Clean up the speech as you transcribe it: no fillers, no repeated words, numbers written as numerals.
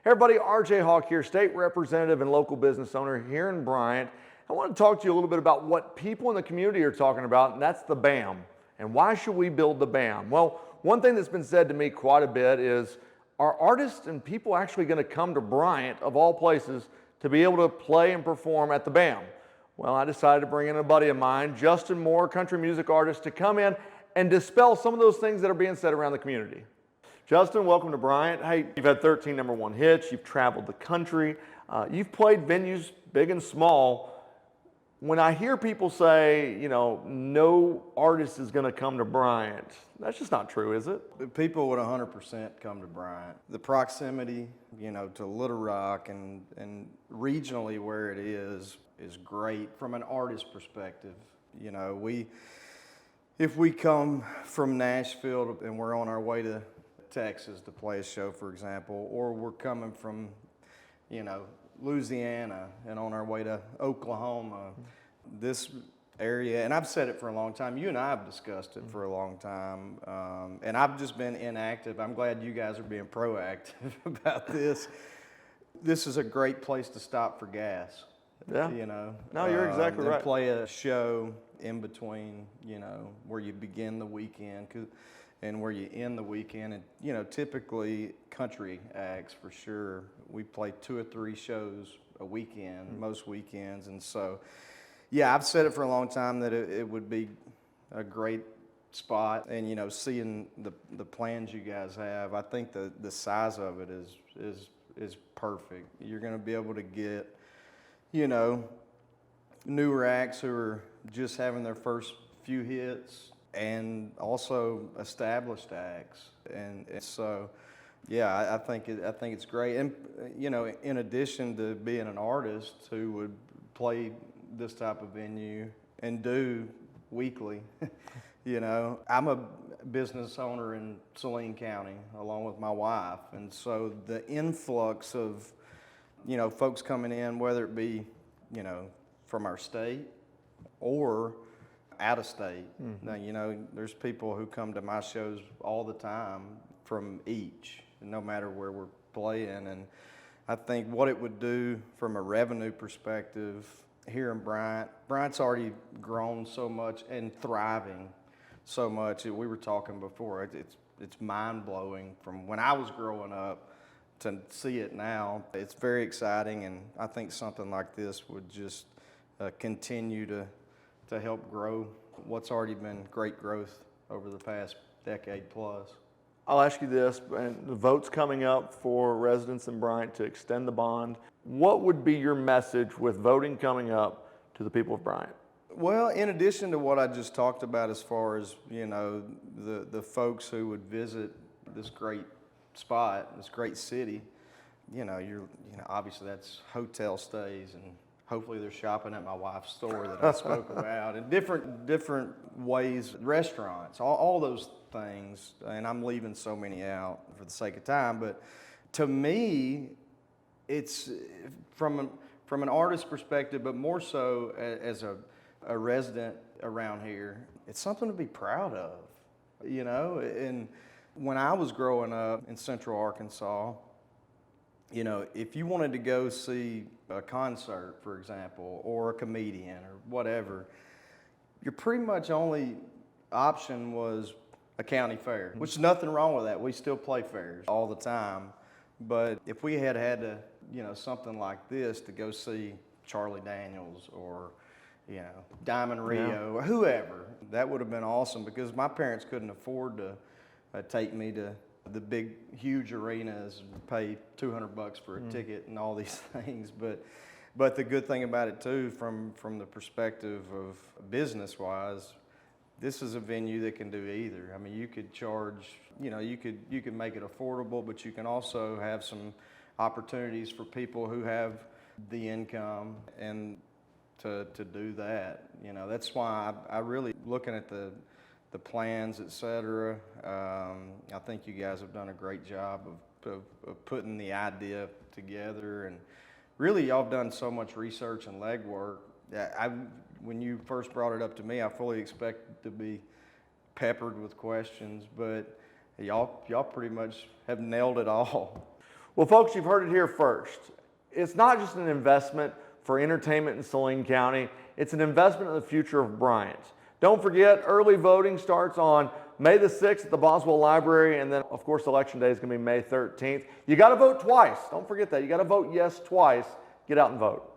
Hey everybody, RJ Hawk here, state representative and local business owner here in Bryant. I want to talk to you a little bit about what people in the community are talking about, and that's the BAM. And why should we build the BAM? Well, one thing that's been said to me quite a bit is, are artists and people actually going to come to Bryant, of all places, to be able to play and perform at the BAM? Well, I decided to bring in a buddy of mine, Justin Moore, country music artist, to come in and dispel some of those things that are being said around the community. Justin, welcome to Bryant. Hey, you've had 13 #1 hits, you've traveled the country, you've played venues big and small. When I hear people say, no artist is going to come to Bryant, that's just not true, is it? People would 100% come to Bryant. The proximity, to Little Rock and regionally where it is great from an artist perspective. If we come from Nashville and we're on our way to Texas to play a show, for example, or we're coming from, Louisiana and on our way to Oklahoma, this area, and I've said it for a long time, you and I have discussed it for a long time, and I've just been inactive. I'm glad you guys are being proactive about this. This is a great place to stop for gas. Yeah. No, you're exactly right. Play a show in between, where you begin the weekend and where you end the weekend. And, typically country acts for sure. We play 2 or 3 shows a weekend, most weekends. And so, yeah, I've said it for a long time that it would be a great spot. And, seeing the plans you guys have, I think the size of it is perfect. You're going to be able to get, newer acts who are just having their first few hits, and also established acts, and so, yeah, I think it's great. And in addition to being an artist who would play this type of venue and do weekly, I'm a business owner in Saline County along with my wife, and so the influx of folks coming in, whether it be from our state or out of state. Now, there's people who come to my shows all the time from each, no matter where we're playing. And I think what it would do from a revenue perspective here in Bryant's already grown so much and thriving so much. We were talking before, it's mind-blowing from when I was growing up to see it now. It's very exciting, and I think something like this would just continue to help grow what's already been great growth over the past decade plus. I'll ask you this, and the vote's coming up for residents in Bryant to extend the bond. What would be your message with voting coming up to the people of Bryant? Well, in addition to what I just talked about as far as, the folks who would visit this great spot, this great city, obviously that's hotel stays, and hopefully they're shopping at my wife's store that I spoke about, and different ways, restaurants, all those things. And I'm leaving so many out for the sake of time, but to me, it's from an artist's perspective, but more so as a resident around here, it's something to be proud of, And when I was growing up in Central Arkansas, if you wanted to go see a concert, for example, or a comedian or whatever, your pretty much only option was a county fair, which is nothing wrong with that. We still play fairs all the time. But if we had to, something like this to go see Charlie Daniels or, Diamond Rio or whoever, that would have been awesome, because my parents couldn't afford to take me to the big, huge arenas and pay $200 for a ticket and all these things. But the good thing about it too, from the perspective of business-wise, this is a venue that can do either. I mean, you could charge, you could make it affordable, but you can also have some opportunities for people who have the income and to do that. That's why I really, looking at the plans, et cetera, I think you guys have done a great job of putting the idea together, and really y'all have done so much research and legwork. When you first brought it up to me, I fully expected to be peppered with questions, but y'all pretty much have nailed it all. Well, folks, you've heard it here first. It's not just an investment for entertainment in Saline County, it's an investment in the future of Bryant. Don't forget, early voting starts on May the 6th at the Boswell Library, and then, of course, Election Day is going to be May 13th. You got to vote twice. Don't forget that. You got to vote yes twice. Get out and vote.